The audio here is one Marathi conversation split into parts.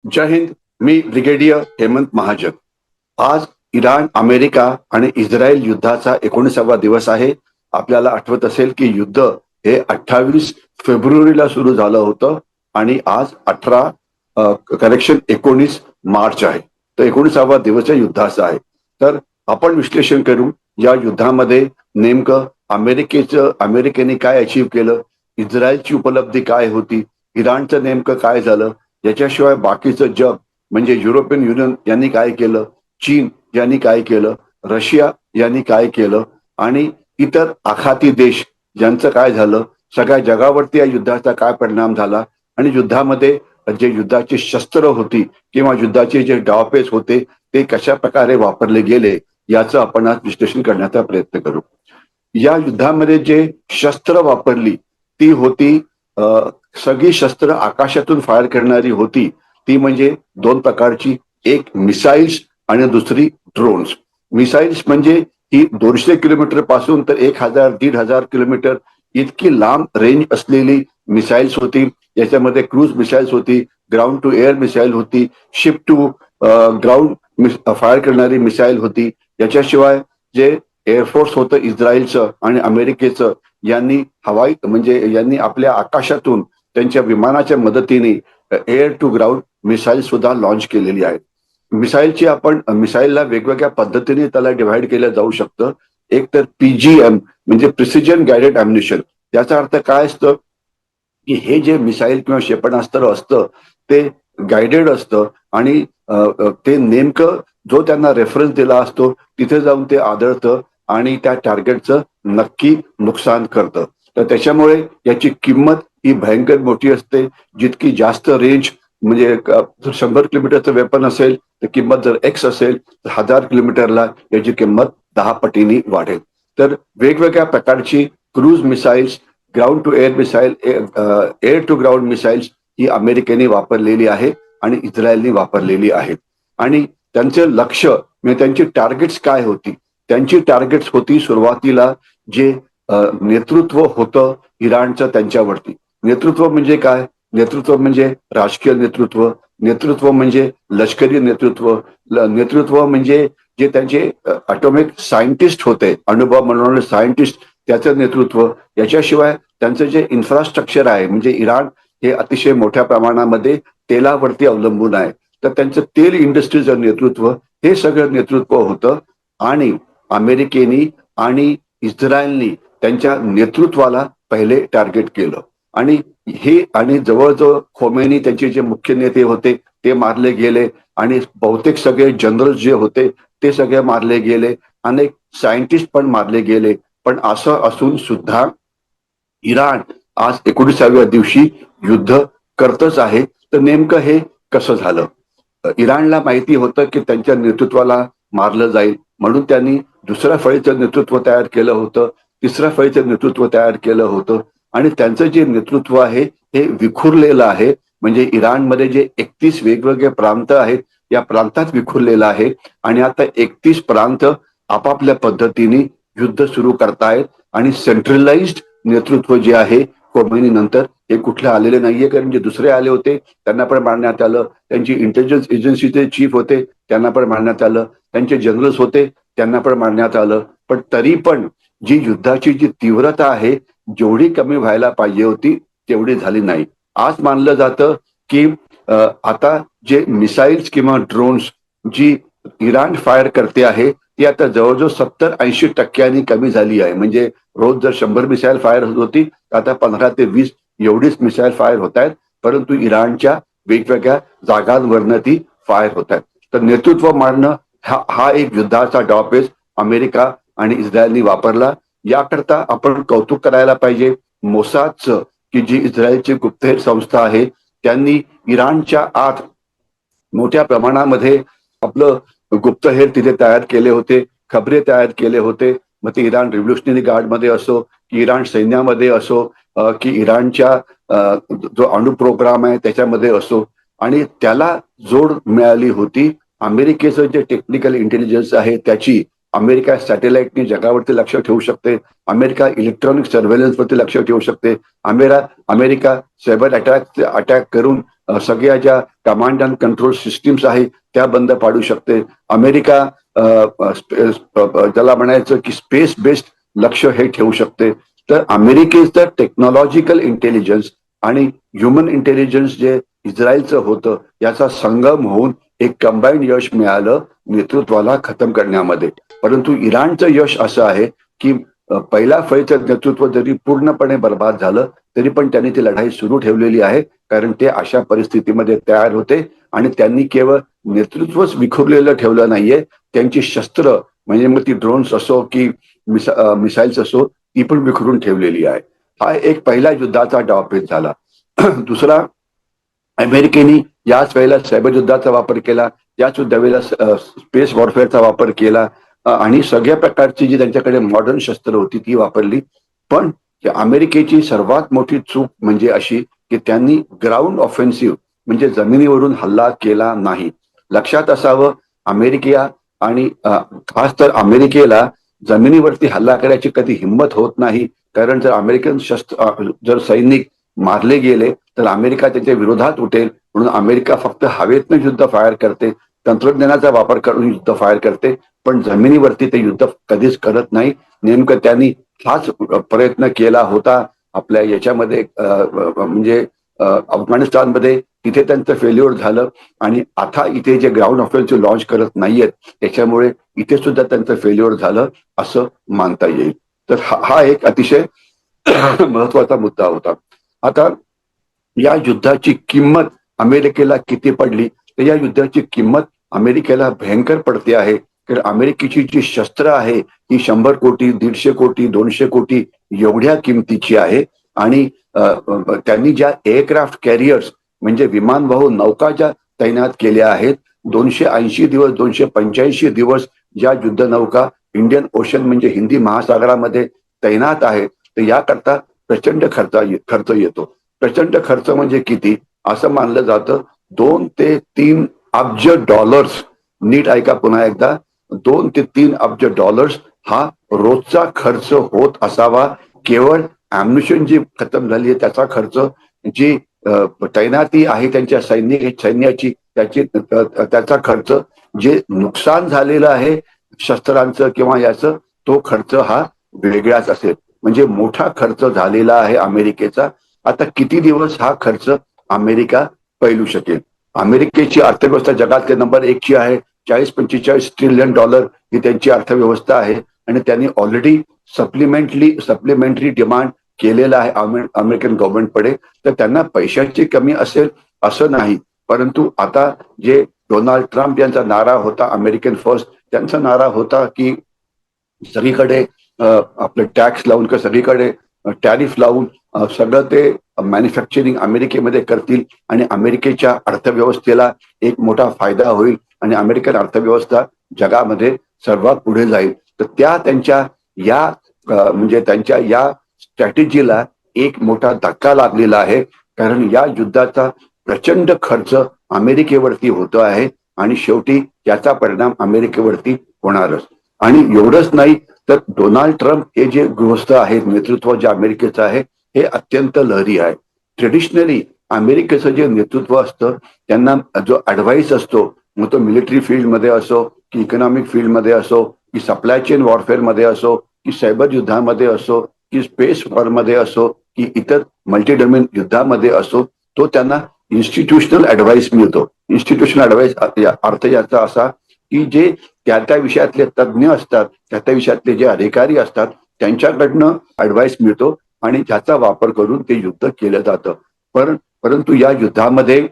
जय हिंद. मी ब्रिगेडियर हेमंत महाजन. आज इराण, अमेरिका आणि इस्रायल युद्धाचा 19वा दिवस आहे. आपल्याला आठवत असेल की युद्ध हे 28 फेब्रुवारीला सुरू झालं होतं आणि आज 19 मार्च आहे. तर 19वा दिवस या युद्धाचा आहे. तर आपण विश्लेषण करू या युद्धामध्ये नेमकं अमेरिकेने काय अचीव्ह केलं, इस्रायलची उपलब्धी काय होती, इराणचं नेमकं काय झालं, याच्याशिवाय बाकीचं जग म्हणजे युरोपियन युनियन यांनी काय केलं, चीन यांनी काय केलं, रशिया यांनी काय केलं आणि इतर आखाती देश यांचं काय झालं, सगळ्या जगावरती या युद्धाचा काय परिणाम झाला आणि युद्धामध्ये जे युद्धाची शस्त्र होती किंवा युद्धाचे जे डावपेच होते ते कशा प्रकारे वापरले गेले याचं आपण आज विश्लेषण करण्याचा प्रयत्न करू. या युद्धामध्ये जे शस्त्र वापरली ती होती सगळी शस्त्र आकाशातून फायर करणारी होती. ती म्हणजे दोन प्रकारची, एक मिसाईल्स आणि दुसरी ड्रोन्स. मिसाईल्स म्हणजे ही 200 किलोमीटर पासून तर 1000-1500 किलोमीटर इतकी लांब रेंज असलेली मिसाईल्स होती. याच्यामध्ये क्रूज मिसाईल्स होती, ग्राउंड टू एअर मिसाईल होती, शिप टू ग्राउंड फायर करणारी मिसाईल होती. याच्याशिवाय जे एअरफोर्स होतं इस्रायलचं आणि अमेरिकेचं यांनी यांनी आपल्या आकाशातून त्यांच्या विमानाच्या मदतीने एअर टू ग्राउंड मिसाईल सुद्धा लॉन्च केलेली आहे. मिसाईलला वेगवेगळ्या पद्धतीने त्याला डिव्हाइड केलं जाऊ शकतं. एक तर PGM म्हणजे प्रिसिजन गायडेड अम्युनिशन. याचा अर्थ काय असतं की हे जे मिसाईल किंवा क्षेपणास्त्र असतं ते गायडेड असतं आणि ते नेमकं जो त्यांना रेफरन्स दिला असतो तिथे जाऊन ते आदळतं आणि त्या टार्गेटचं नक्की नुकसान करतं. तर त्याच्यामुळे याची किंमत ही भयंकर मोठी असते. जितकी जास्त रेंज म्हणजे 100 किलोमीटरचं वेपन असेल तर किंमत जर X असेल तर 1000 किलोमीटरला याची किंमत 10 पटीने वाढेल. तर वेगवेगळ्या प्रकारची cruise missiles, ground to air missile, air to ground missiles ही अमेरिकेने वापरलेली आहे आणि इस्रायलने वापरलेली आहेत. आणि त्यांचे लक्ष म्हणजे त्यांची टार्गेट्स काय होती, त्यांची टार्गेट्स होती सुरुवातीला जे नेतृत्व होतं इराणचं त्यांच्यावरती. नेतृत्व म्हणजे काय, नेतृत्व म्हणजे राजकीय नेतृत्व, नेतृत्व म्हणजे लष्करी नेतृत्व, नेतृत्व म्हणजे जे त्यांचे ॲटॉमिक सायंटिस्ट होते, अनुभव म्हणून सायंटिस्ट, त्याचं नेतृत्व. याच्याशिवाय त्यांचं जे इन्फ्रास्ट्रक्चर आहे म्हणजे इराण हे अतिशय मोठ्या प्रमाणामध्ये तेलावरती अवलंबून आहे, तर त्यांचं तेल इंडस्ट्रीचं नेतृत्व, हे सगळं नेतृत्व होतं. आणि अमेरिकेने आणि इस्रायलनी त्यांच्या नेतृत्वाला पहिले टार्गेट केलं आणि जवळजवळ खोमेनी त्यांचे जे मुख्य नेते होते ते मारले गेले आणि बहुतेक सगळे जनरल जे होते ते सगळे मारले गेले, अनेक सायंटिस्ट पण मारले गेले. पण असं असून सुद्धा इराण आज 19व्या दिवशी युद्ध करतच आहे. तर नेमकं हे कसं झालं? इराणला माहिती होतं की त्यांच्या नेतृत्वाला मारलं जाईल म्हणून त्यांनी दुसऱ्या फळीचं नेतृत्व तयार केलं होतं, तिसऱ्या फळीचं नेतृत्व तयार केलं होतं आणि त्यांचं जे नेतृत्व आहे हे विखुरलेलं आहे. म्हणजे इराणमध्ये जे 31 वेगवेगळे प्रांत आहेत या प्रांतात विखुरलेलं आहे आणि आता 31 प्रांत आपापल्या पद्धतीने युद्ध सुरू करतायत आणि सेंट्रलाइज्ड नेतृत्व जे आहे खोमेनी नंतर हे कुठले आलेले नाहीये, कारण जे दुसरे आले होते त्यांना पण मारण्यात आलं, त्यांची इंटेलिजन्स एजन्सीचे चीफ होते त्यांना पण मारण्यात आलं, त्यांचे जनरल्स होते त्यांना पण मारण्यात आलं. पण तरी पण युद्धाची जी तीव्रता आहे जेवढी कमी व्हायला पाहिजे होती तेवढी झाली नाही. आज मानलं जातं की आता जे मिसाईल्स किंवा ड्रोन्स जी इराण फायर करते आहे ती आता जवळजवळ 70-80% कमी झाली आहे. म्हणजे रोज जर 100 मिसाईल फायर होत होती आता 15 ते 20 एवढीच मिसाईल फायर होत आहेत, परंतु इराणच्या वेगवेगळ्या जागांवरनं ती फायर होत आहेत. तर नेतृत्व मारणं हा एक युद्धाचा डावपेच अमेरिका आणि इस्रायलनी वापरला. याकरता आपण कौतुक करायला पाहिजे मोसादचं, की जी इस्रायलची गुप्तहेर संस्था आहे, त्यांनी इराणच्या आत मोठ्या प्रमाणामध्ये आपलं गुप्तहेर तिथे तयार केले होते, खबरे तयार केले होते. मग ते इराण रिव्होल्युशनरी गार्डमध्ये असो की इराण सैन्यामध्ये असो की इराणच्या जो अणु प्रोग्राम आहे त्याच्यामध्ये असो, आणि त्याला जोड मिळाली होती अमेरिकेचं जे टेक्निकल इंटेलिजन्स आहे त्याची. अमेरिका सॅटेलाइटनी जगावरती लक्ष ठेवू शकते, अमेरिका इलेक्ट्रॉनिक सर्व्हेलन्सवरती लक्ष ठेवू शकते, अमेरिका सायबर अटॅक करून सगळ्या ज्या कमांड अँड कंट्रोल सिस्टीम्स आहे त्या बंद पाडू शकते. अमेरिका त्याला म्हणायचं की स्पेस बेस्ड लक्ष हे ठेवू शकते. तर अमेरिकेचं टेक्नॉलॉजिकल इंटेलिजन्स आणि ह्युमन इंटेलिजन्स जे इस्रायलचं होतं याचा संगम होऊन एक कंबाईंड यश मिळालं नेतृत्वाला खतम करण्यामध्ये. परंतु इराणचं यश असं आहे की पहिल्या फळीचं नेतृत्व जरी पूर्णपणे बर्बाद झालं तरी पण त्यांनी ती लढाई सुरू ठेवलेली आहे, कारण ते अशा परिस्थितीमध्ये तयार होते आणि त्यांनी केवळ नेतृत्वच विखुरलेलं ठेवलं नाहीये, त्यांची शस्त्र म्हणजे मग ती ड्रोन्स असो की मिसाईल्स असो ती पण विखुरून ठेवलेली आहे. हा एक पहिला युद्धाचा डावपेच झाला. दुसरा, अमेरिकेने याच वेळेला सायबर युद्धाचा वापर केला, याच वेळेला स्पेस वॉरफेअरचा वापर केला आणि सगळ्या प्रकारची जी त्यांच्याकडे मॉडर्न शस्त्र होती ती वापरली. पण अमेरिकेची सर्वात मोठी चूक म्हणजे अशी की त्यांनी ग्राउंड ऑफेन्सिव्ह म्हणजे जमिनीवरून हल्ला केला नाही. लक्षात असावं, अमेरिका आणि खास तर अमेरिकेला जमिनीवरती हल्ला करायची कधी हिंमत होत नाही, कारण जर अमेरिकन जर सैनिक मारले गेले तर अमेरिका त्याच्या विरोधात उठेल, म्हणून अमेरिका फक्त हवेतनं युद्ध फायर करते, तंत्रज्ञानाचा वापर करून युद्ध फायर करते, पण जमिनीवरती ते युद्ध कधीच करत नाही. नेमकं त्यांनी हाच प्रयत्न केला होता आपल्या याच्यामध्ये म्हणजे अफगाणिस्तानमध्ये, तिथे त्यांचं फेल्युअर झालं आणि आता इथे जे ग्राउंड ऑफेन्सिव्ह लॉन्च करत नाहीयेत त्याच्यामुळे इथे सुद्धा त्यांचं फेल्युअर झालं असं मानता येईल. तर हा एक अतिशय महत्वाचा मुद्दा होता. आता या युद्धाची किंमत अमेरिकेला किती पडली, तर या युद्धाची किंमत अमेरिकेला भयंकर पडते आहे. कारण अमेरिकेची जी शस्त्र आहे ही 100 कोटी, 150 कोटी, 200 कोटी एवढ्या किमतीची आहे. आणि त्यांनी ज्या एअरक्राफ्ट कॅरियर्स म्हणजे विमानवाहू नौका ज्या तैनात केल्या आहेत, 280 दिवस, 285 दिवस ज्या युद्धनौका इंडियन ओशन म्हणजे हिंदी महासागरामध्ये तैनात आहेत, तर याकरता प्रचंड खर्च येतो. प्रचंड खर्च म्हणजे किती, असं मानलं जातं 2 ते 3 अब्ज डॉलर्स. नीट ऐका पुन्हा एकदा, 2 ते 3 अब्ज डॉलर्स हा रोजचा खर्च होत असावा. केवळ अम्युनिशन जी खतम झाली आहे त्याचा खर्च, जी तैनाती आहे त्यांच्या सैन्याची त्याचा खर्च, जे नुकसान झालेलं आहे शस्त्रांचं किंवा याचं, तो खर्च हा वेगळाच असेल. म्हणजे मोठा खर्च झालेला आहे अमेरिकेचा. आता किती दिवस हा खर्च अमेरिका पैलू शकेल. अमेरिकेची अर्थव्यवस्था जगातल्या नंबर 1 ची आहे. 40-45 ट्रिलियन डॉलर ही त्यांची अर्थव्यवस्था आहे आणि त्यांनी ऑलरेडी सप्लिमेंटरी डिमांड केलेला आहे अमेरिकन गव्हर्नमेंटकडे. तर त्यांना पैशाची कमी असेल असं नाही. परंतु आता जे डोनाल्ड ट्रम्प यांचा नारा होता अमेरिकन फर्स्ट, त्यांचा नारा होता की सगळीकडे आपले टॅक्स लावून किंवा सगळीकडे टॅरिफ लावून सगळं ते मॅन्युफॅक्चरिंग अमेरिकेमध्ये करतील आणि अमेरिकेच्या अर्थव्यवस्थेला एक मोठा फायदा होईल आणि अमेरिकन अर्थव्यवस्था जगामध्ये सर्वात पुढे जाईल. तर त्यांच्या या म्हणजे त्यांच्या या स्ट्रॅटेजीला एक मोठा धक्का लागलेला आहे, कारण या युद्धाचा प्रचंड खर्च अमेरिकेवरती होतो आहे आणि शेवटी याचा परिणाम अमेरिकेवरती होणारच. आणि एवढंच नाही तर डोनाल्ड ट्रम्प हे जे गृहस्थ आहेत, नेतृत्व जे अमेरिकेचं आहे हे अत्यंत लहरी आहे. ट्रेडिशनली अमेरिकेचं जे नेतृत्व असतं त्यांना जो ऍडवाइस असतो, मग तो मिलिटरी फील्डमध्ये असो की इकॉनॉमिक फील्डमध्ये असो की सप्लाय चेन वॉरफेअरमध्ये असो की सायबर युद्धामध्ये असो की स्पेस वॉरमध्ये असो की इतर मल्टी डोमेन युद्धामध्ये असो, तो त्यांना इन्स्टिट्यूशनल ऍडवाइस मिळतो. इन्स्टिट्यूशनल ऍडवाइस अर्थ याचा असा की जे त्या विषयातले तज्ज्ञ असतात, त्या विषयातले जे अधिकारी असतात त्यांच्याकडनं ऍडवाइस मिळतो आणि ज्याचा वापर करून ते युद्ध केलं जातं. परंतु या युद्धामध्ये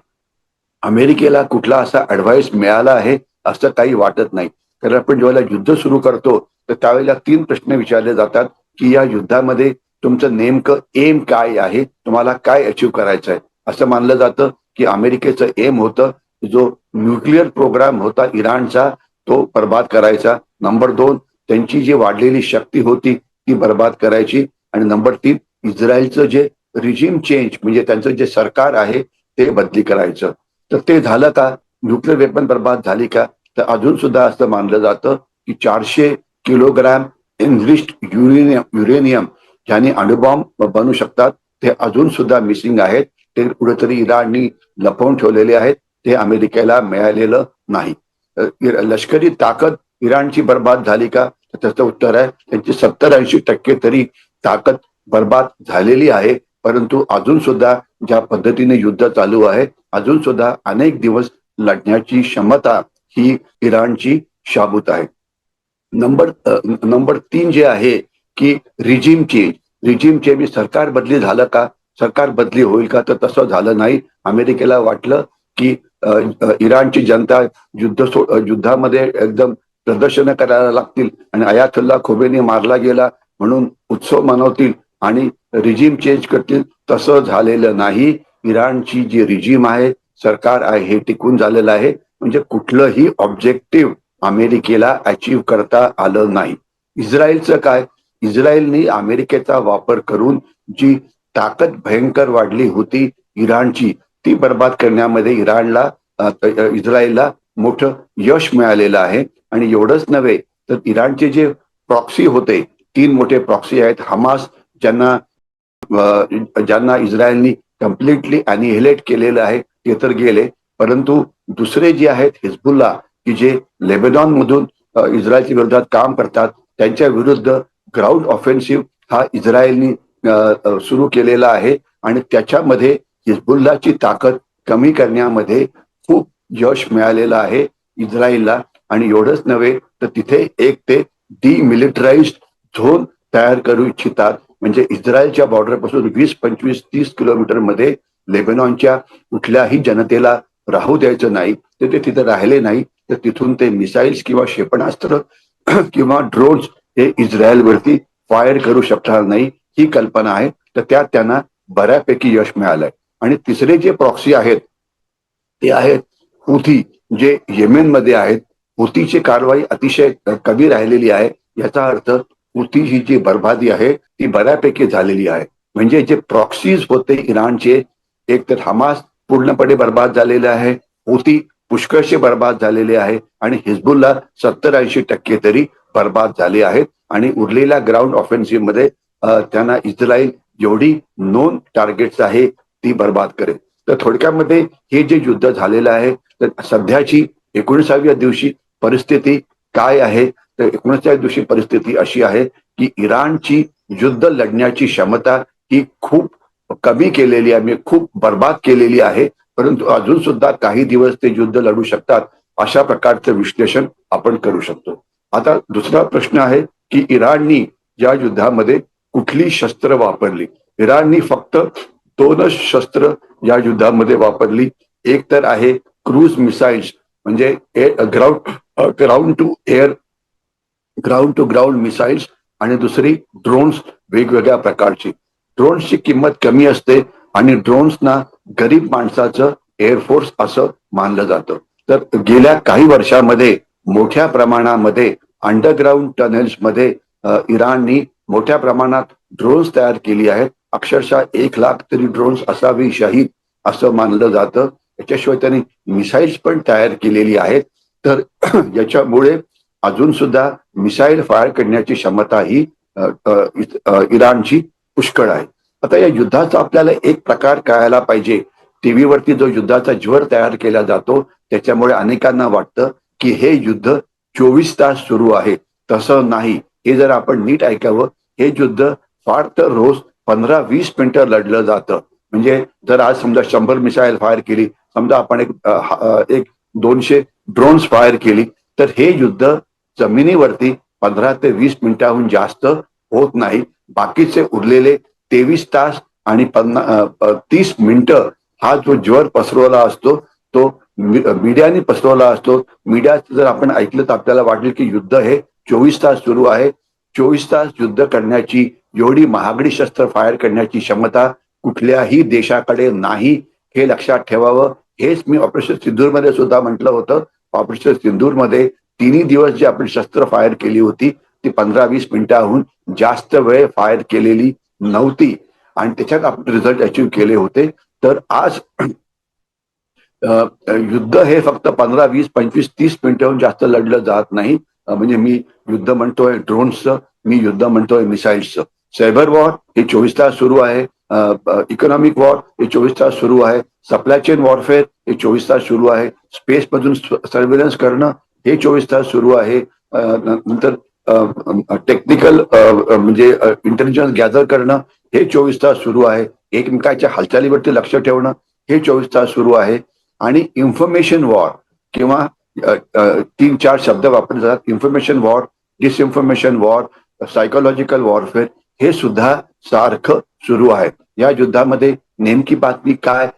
अमेरिकेला कुठला असा ऍडवाइस मिळाला आहे असं काही वाटत नाही. कारण आपण ज्यावेळेला युद्ध सुरू करतो तर त्यावेळेला 3 प्रश्न विचारले जातात की या युद्धामध्ये तुमचं नेमकं एम काय आहे, तुम्हाला काय अचीव करायचं आहे. असं मानलं जातं की अमेरिकेचं एम होतं जो न्यूक्लिअर प्रोग्राम होता इराणचा तो बर्बाद करायचा. नंबर 2 त्यांची जी वाढलेली शक्ती होती ती बर्बाद करायची. आणि नंबर 3 इस्रायलचं जे रिजिम चेंज म्हणजे त्यांचं जे सरकार आहे ते बदली करायचं. तर ते झालं का? न्यूक्लिअर वेपन बर्बाद झाली का? तर अजून सुद्धा असं मानलं जातं की 400 किलोग्रॅम एनरिच्ड युरेनियम ज्याने अणुबॉम्ब बनू शकतात ते अजून सुद्धा मिसिंग आहेत. ते कुठेतरी इराणनी लपवून ठेवलेले आहेत, ते अमेरिकेला मिळालेलं नाही. लष्करी ताकद इराणची बर्बाद झाली का? तर त्याचं उत्तर आहे त्यांची 70-80% तरी ताकद बर्बाद झालेली आहे. परंतु अजून सुद्धा ज्या पद्धतीने युद्ध चालू आहे, अजून सुद्धा अनेक दिवस लढण्याची क्षमता ही इराणची शाबूत आहे. नंबर 3 जे आहे की रिजिम चेंज सरकार बदली झालं का? सरकार बदली होईल का? तर तसं झालं नाही. अमेरिकेला वाटलं की इराणची जनता युद्धामध्ये एकदम प्रदर्शनं करायला लागतील आणि अयातुल्ला खोमेनी मारला गेला म्हणून उत्सव मनवतील आणि रिजिम चेंज करतील. तसं झालेलं नाही. इराणची जी रिजिम आहे, सरकार आहे, हे टिकून झालेलं आहे. म्हणजे कुठलंही ऑब्जेक्टिव्ह अमेरिकेला अचीव्ह करता आलं नाही. इस्रायलचं काय? इस्रायलनी अमेरिकेचा वापर करून जी ताकद भयंकर वाढली होती इराणची, ती बर्बाद करण्यामध्ये इस्रायलला मोठं यश मिळालेलं आहे. आणि एवढंच नव्हे तर इराणचे जे प्रॉक्सी होते, 3 मोठे प्रॉक्सी आहेत. हमास, ज्यांना इस्रायलनी कम्प्लिटली अनिहिलेट केलेलं आहे, ते तर गेले. परंतु दुसरे जे आहेत हिजबुल्ला, की जे लेबनॉन मधून इस्रायलच्या विरोधात काम करतात, त्यांच्या विरुद्ध ग्राउंड ऑफेन्सिव्ह हा इस्रायलनी सुरू केलेला आहे. आणि त्याच्यामध्ये हिजबुल्लाची ताकद कमी करण्यामध्ये खूप यश मिळालेलं आहे इस्रायलला. आणि एवढंच नव्हे तर तिथे एक ते डिमिलिटराइज्ड झोन तयार करू इच्छितात. म्हणजे इस्रायलच्या बॉर्डरपासून 20, 25, 30 किलोमीटर मध्ये लेबनॉनच्या कुठल्याही जनतेला राहू द्यायचं नाही. ते तिथे राहिले नाही तर तिथून ते मिसाईल्स किंवा क्षेपणास्त्र किंवा ड्रोन्स हे इस्रायलवरती फायर करू शकणार नाही, ही कल्पना आहे. तर त्यात त्यांना बऱ्यापैकी यश मिळालंय. आणि तिसरे जे प्रॉक्सी आहेत ते आहेत हुथी, जे येमेनमध्ये आहेत. हुथीची कारवाई अतिशय कमी राहिलेली आहे. याचा अर्थ हुथी ही जी बर्बादी आहे ती बऱ्यापैकी झालेली आहे. म्हणजे जे प्रॉक्सीज होते इराणचे, एक तर हमास पूर्णपणे बर्बाद झालेले आहे, हुथी पुष्कळशे बर्बाद झालेले आहे आणि हिजबुल्ला 70-80% तरी बर्बाद झाले आहेत. आणि उरलेल्या ग्राउंड ऑफेन्सिव्ह मध्ये त्यांना इस्रायल जेवढी नोन टार्गेट्स आहे ती बर्बाद करेल. तर थोडक्यामध्ये हे जे युद्ध झालेलं आहे, तर सध्याची 19व्या दिवशी परिस्थिती काय आहे? तर 19व्या दिवशी परिस्थिती अशी आहे की इराणची युद्ध लढण्याची क्षमता ही खूप कमी केलेली आहे, म्हणजे खूप बर्बाद केलेली आहे. परंतु अजून सुद्धा काही दिवस ते युद्ध लढू शकतात, अशा प्रकारचं विश्लेषण आपण करू शकतो. आता दुसरा प्रश्न आहे की इराणनी या युद्धामध्ये कुठली शस्त्र वापरली? इराणनी फक्त 2च शस्त्र या युद्धामध्ये वापरली. एक तर आहे क्रूज मिसाईल्स, म्हणजे ground to air, ground to ground missiles, आणि दुसरी ड्रोन्स वेगवेगळ्या प्रकारची. ड्रोन्सची किंमत कमी असते आणि ड्रोन्सना गरीब माणसाचं एअरफोर्स असं मानलं जातं. तर गेल्या काही वर्षामध्ये मोठ्या प्रमाणामध्ये अंडरग्राऊंड टनेल्स मध्ये इराणनी मोठ्या प्रमाणात ड्रोन्स तयार केली आहेत. अक्षरशः 1 लाख तरी ड्रोन्स असावी शहीद असं मानलं जातं. याच्याशिवाय त्यांनी मिसाईल्स पण तयार केलेली आहेत. तर याच्यामुळे अजून सुद्धा मिसाईल फायर करण्याची क्षमता ही इराणची पुष्कळ आहे. आता या युद्धाचा आपल्याला एक प्रकार कळायला पाहिजे. टीव्हीवरती जो युद्धाचा ज्वर तयार केला जातो त्याच्यामुळे अनेकांना वाटतं की हे युद्ध 24 तास सुरू आहे. तसं नाही. हे जर आपण नीट ऐकावं, हे युद्ध फार तर रोज 15-20 मिनिटं लढलं जातं. म्हणजे जर आज समजा 100 मिसाईल फायर केली, समजा आपण एक 200 ड्रोन्स फायर केली, तर हे युद्ध जमिनीवरती 15 ते 20 मिनिटाहून जास्त होत नाही. बाकीचे उरलेले 23 तास आणि 30 मिनिटं हा जो ज्वर पसरवला असतो तो मीडियाने पसरवला असतो. मीडियाचं जर आपण ऐकलं तर आपल्याला वाटेल की युद्ध हे 24 तास सुरू आहे. 24 तास युद्ध करण्याची, एवढी महागडी शस्त्र फायर करण्याची क्षमता कुठल्याही देशाकडे नाही, हे लक्षात ठेवावं. हेच मी ऑपरेशन सिंदूर मध्ये सुद्धा म्हटलं होतं. ऑपरेशन सिंदूर मध्ये 3 दिवस जी आपण शस्त्र फायर केली होती ती 15-20 मिनिटाहून जास्त वेळ फायर केलेली नव्हती आणि त्याच्यात आपण रिझल्ट अचीव्ह केले होते. तर आज युद्ध हे फक्त 15, 20, 25, 30 मिनिटांहून जास्त लढलं जात नाही. म्हणजे मी युद्ध म्हणतोय ड्रोन्सचं, मी युद्ध म्हणतोय मिसाईल्सचं. सायबर वॉर हे 24 तास सुरू आहे, इकॉनॉमिक वॉर हे 24 तास सुरू आहे, सप्लाय चेन वॉरफेअर हे 24 तास सुरू आहे, स्पेस मधून सर्व्हिलन्स करणं हे 24 तास सुरू आहे, नंतर टेक्निकल म्हणजे इंटेलिजन्स गॅदर करणं हे 24 तास सुरू आहे, एकमेकाच्या हालचालीवरती लक्ष ठेवणं हे 24 तास सुरू आहे. आणि इन्फॉर्मेशन वॉर किंवा 3-4 शब्द वापरले जातात, information war, disinformation war, psychological warfare हे सुद्धा सारखं सुरू आहे. या युद्धामध्ये नेमकी बातमी काय,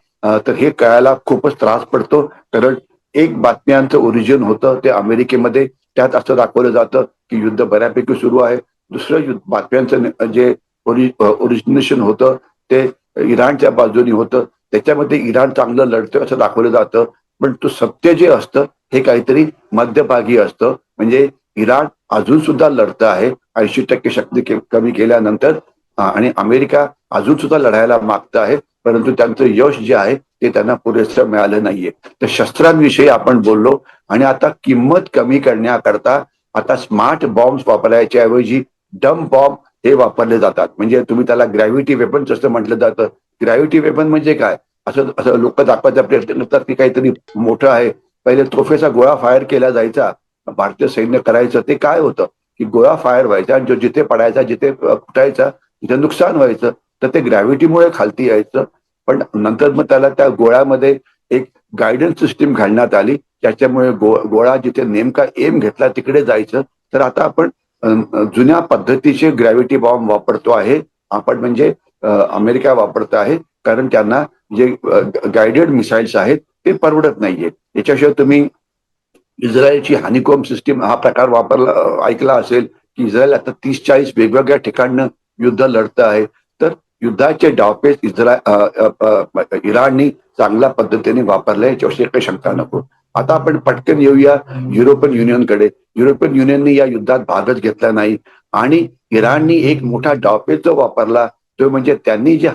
तर हे कळायला खूपच त्रास पडतो, कारण एक बातम्यांचं ओरिजिन होतं ते अमेरिकेमध्ये, त्यात असं दाखवलं जातं की युद्ध बऱ्यापैकी सुरू आहे. दुसरं बातम्यांचं जे ओरिजिनेशन होतं ते इराणच्या बाजूने होतं, त्याच्यामध्ये इराण चांगलं लढतंय असं दाखवलं जातं, पण तो सत्य जे असतं हे काहीतरी मध्यभागी असतं. म्हणजे इराण अजून सुद्धा लढतं आहे 80% शक्ती कमी केल्यानंतर, आणि अमेरिका अजून सुद्धा लढायला मागतं आहे, परंतु त्यांचं यश जे आहे ते त्यांना पुरेसं मिळालं नाहीये. तर शस्त्रांविषयी आपण बोललो, आणि आता किंमत कमी करण्याकरता आता स्मार्ट बॉम्ब वापरायच्या ऐवजी डम बॉम्ब हे वापरले जातात. म्हणजे तुम्ही त्याला ग्रॅव्हिटी वेपन जसं म्हटलं जातं. ग्रॅव्हिटी वेपन म्हणजे काय, असं असं लोक दाखवायचा प्रयत्न करतात की काहीतरी मोठं आहे. पहिले तोफेचा गोळा फायर केला जायचा, भारतीय सैन्य करायचं, ते काय होतं की गोळा फायर व्हायचा आणि जो जिथे पडायचा, जिथे फुटायचा, तिथे नुकसान व्हायचं, तर ते ग्रॅव्हिटीमुळे खालती यायचं. पण नंतर मग त्याला त्या गोळ्यामध्ये एक गायडन्स सिस्टीम घालण्यात आली, त्याच्यामुळे गोळा जिथे नेमका एम घेतला तिकडे जायचं. तर आता आपण जुन्या पद्धतीचे ग्रॅव्हिटी बॉम्ब वापरतो आहे आपण, म्हणजे अमेरिका वापरत आहे, कारण त्यांना जे गायडेड मिसाईल्स आहेत ते परवडत नाहीये. याच्याशिवाय तुम्ही इस्रायलची हानिकॉम सिस्टीम हा प्रकार वापरला, ऐकला असेल की इस्रायल आता 30-40 वेगवेगळ्या ठिकाणनं युद्ध लढतं आहे. तर युद्धाचे डावपेच इराणनी चांगल्या पद्धतीने वापरले, याच्याविषयी काही शंका नको. आता आपण पटकन येऊया युरोपियन युनियनकडे. युरोपियन युनियनने या युद्धात भागच घेतला नाही, आणि इराणनी एक मोठा डावपेच जो वापरला तो म्हणजे त्यांनी जे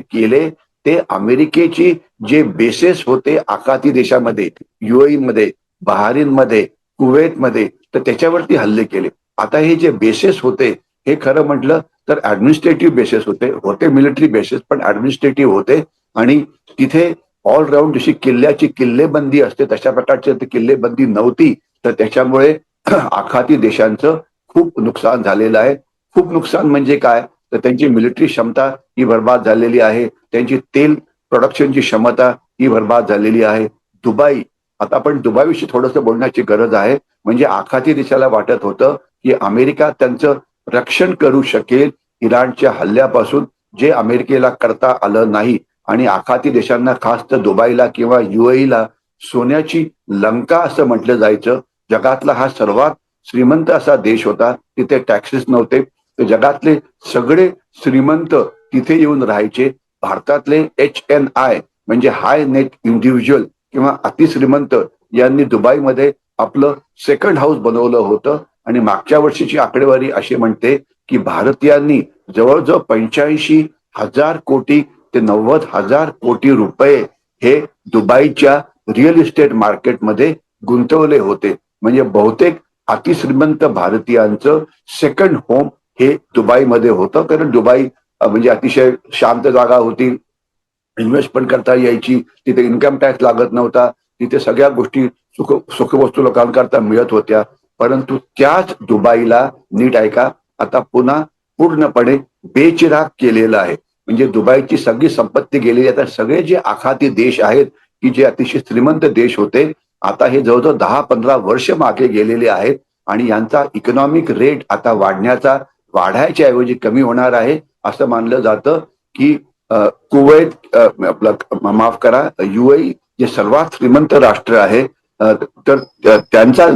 केले ते अमेरिकेची जे बेसेस होते आखाती देशामध्ये, युएई मध्ये, बहारीन मध्ये, कुवेत मध्ये, तर त्याच्यावरती हल्ले केले. आता हे जे बेसेस होते हे खरं म्हटलं तर ऍडमिनिस्ट्रेटिव्ह बेसेस होते मिलिटरी बेसेस, पण ऍडमिनिस्ट्रेटिव्ह होते. आणि तिथे ऑलराऊंड जशी किल्ल्याची किल्लेबंदी असते तशा प्रकारची किल्लेबंदी नव्हती. तर त्याच्यामुळे आखाती देशांचं खूप नुकसान झालेलं आहे. खूप नुकसान म्हणजे काय, तर त्यांची मिलिटरी क्षमता ही बर्बाद झालेली आहे, त्यांची तेल प्रोडक्शनची क्षमता ही बर्बाद झालेली आहे. दुबई, आता आपण दुबईविषयी थोडंसं बोलण्याची गरज आहे. म्हणजे आखाती देशाला वाटत होतं की अमेरिका त्यांचं रक्षण करू शकेल इराणच्या हल्ल्यापासून, जे अमेरिकेला करता आलं नाही. आणि आखाती देशांना, खास तर दुबईला किंवा युएईला सोन्याची लंका असं म्हटलं जायचं. जगातला हा सर्वात श्रीमंत असा देश होता, तिथे टॅक्सेस नव्हते, तर जगातले सगळे श्रीमंत तिथे येऊन राहायचे. भारतातले HNI म्हणजे हाय नेट इंडिव्हिज्युअल किंवा अतिश्रीमंत यांनी दुबईमध्ये आपलं सेकंड हाऊस बनवलं होतं. आणि मागच्या वर्षीची आकडेवारी अशी म्हणते की भारतीयांनी जवळजवळ 85,000 कोटी ते 90,000 कोटी रुपये हे दुबईच्या रिअल इस्टेट मार्केटमध्ये गुंतवले होते. म्हणजे बहुतेक अतिश्रीमंत भारतीयांचं सेकंड होम हे दुबईमध्ये होतं, कारण दुबई म्हणजे अतिशय शांत जागा होती, इन्व्हेस्ट पण करता यायची, तिथे इन्कम टॅक्स लागत नव्हता, तिथे सगळ्या गोष्टी सुखवस्तू लोकांकरता मिळत होत्या. परंतु त्याच दुबईला, नीट ऐका, आता पुन्हा पूर्णपणे बेचिराग केलेलं आहे. म्हणजे दुबईची सगळी संपत्ती गेलेली. आता सगळे जे आखाती देश आहेत की जे अतिशय श्रीमंत देश होते, आता हे जवळजवळ 10-15 वर्ष मागे गेलेले आहेत, आणि यांचा इकॉनॉमिक रेट आता वाढायच्या ऐवजी कमी होणार आहे. असं मानलं जातं की कुवैत, आपलं माफ करा, युएई जे सर्वात श्रीमंत राष्ट्र आहे, तर त्यांचा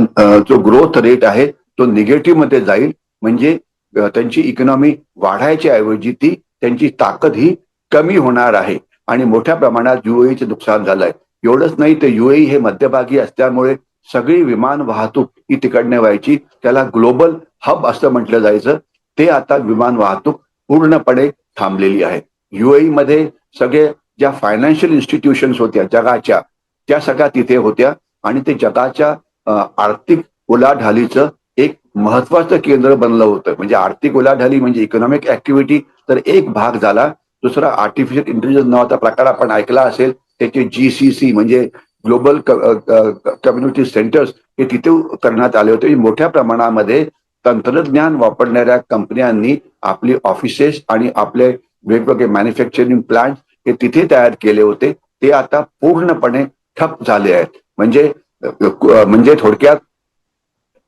जो ग्रोथ रेट आहे तो निगेटिव्ह मध्ये जाईल. म्हणजे त्यांची इकॉनॉमी वाढायच्या ऐवजी त्यांची ताकद ही कमी होणार आहे, आणि मोठ्या प्रमाणात युएईचं नुकसान झालंय. एवढंच नाही तर युएई हे मध्यभागी असल्यामुळे सगळी विमान वाहतूक ही तिकडनं व्हायची, त्याला ग्लोबल हब असं म्हटलं जायचं, ते आता विमान वाहतूक पूर्णपणे थांबलेली आहे. युएई मध्ये सगळे ज्या फायनान्शियल इन्स्टिट्यूशन्स होत्या जगाच्या, त्या सगळ्या तिथे होत्या, आणि ते जगाच्या आर्थिक उलाढालीचं एक महत्वाचं केंद्र बनलं होतं. म्हणजे आर्थिक उलाढाली म्हणजे इकॉनॉमिक ऍक्टिव्हिटी तर एक भाग झाला. दुसरा आर्टिफिशियल इंटेलिजन्स नावाचा प्रकार आपण ऐकला असेल. त्याचे GCC म्हणजे ग्लोबल कम्युनिटी सेंटर्स हे तिथे करण्यात आले होते. मोठ्या प्रमाणामध्ये तंत्रज्ञान वापरणाऱ्या कंपन्यांनी आपली ऑफिसेस आणि आपले वेगवेगळे मॅन्युफॅक्चरिंग प्लांट हे तिथे तयार केले होते. ते आता पूर्णपणे ठप झाले आहेत. म्हणजे थोडक्यात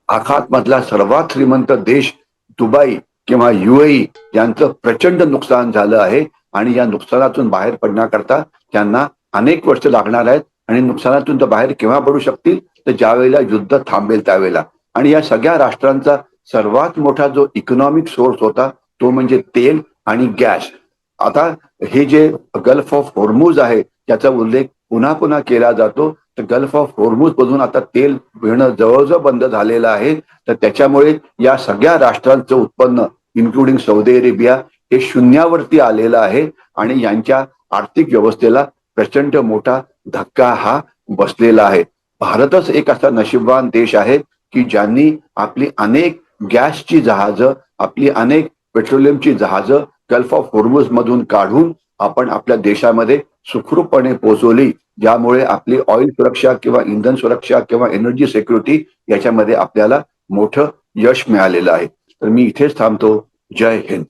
आखातमधला सर्वात श्रीमंत देश दुबई किंवा UAE यांचं प्रचंड नुकसान झालं आहे आणि या नुकसानातून बाहेर पडण्याकरता त्यांना अनेक वर्ष लागणार आहेत आणि नुकसानातून तर बाहेर केव्हा पडू शकतील तर ज्या वेळेला युद्ध थांबेल त्यावेळेला. आणि या सगळ्या राष्ट्रांचा सर्वात मोठा जो इकॉनॉमिक सोर्स होता तो म्हणजे तेल आणि गॅस. आता हे जे गल्फ ऑफ होर्मुज आहे त्याचा उल्लेख पुन्हा पुन्हा केला जातो. तर गल्फ ऑफ होर्मुज मधून आता तेल मिळणं जवळजवळ बंद झालेलं आहे. तर त्याच्यामुळे या सगळ्या राष्ट्रांचं उत्पन्न इन्क्लुडिंग सौदी अरेबिया हे शून्यावरती आलेलं आहे आणि यांच्या आर्थिक व्यवस्थेला प्रचंड मोठा धक्का हा बसलेला आहे. भारतच एक असा नशीबवान देश आहे की ज्यांनी आपली अनेक गॅसची जहाजं, आपली अनेक पेट्रोलियमची जहाजं गल्फ ऑफ होर्मुज मधून काढून आपण आपल्या देशामध्ये सुखरूपपणे पोहोचवली, ज्यामुळे आपली ऑइल सुरक्षा किंवा इंधन सुरक्षा किंवा एनर्जी सिक्युरिटी याच्यामध्ये आपल्याला मोठं यश मिळालेलं आहे. तर मी इथेच थांबतो. जय हिंद.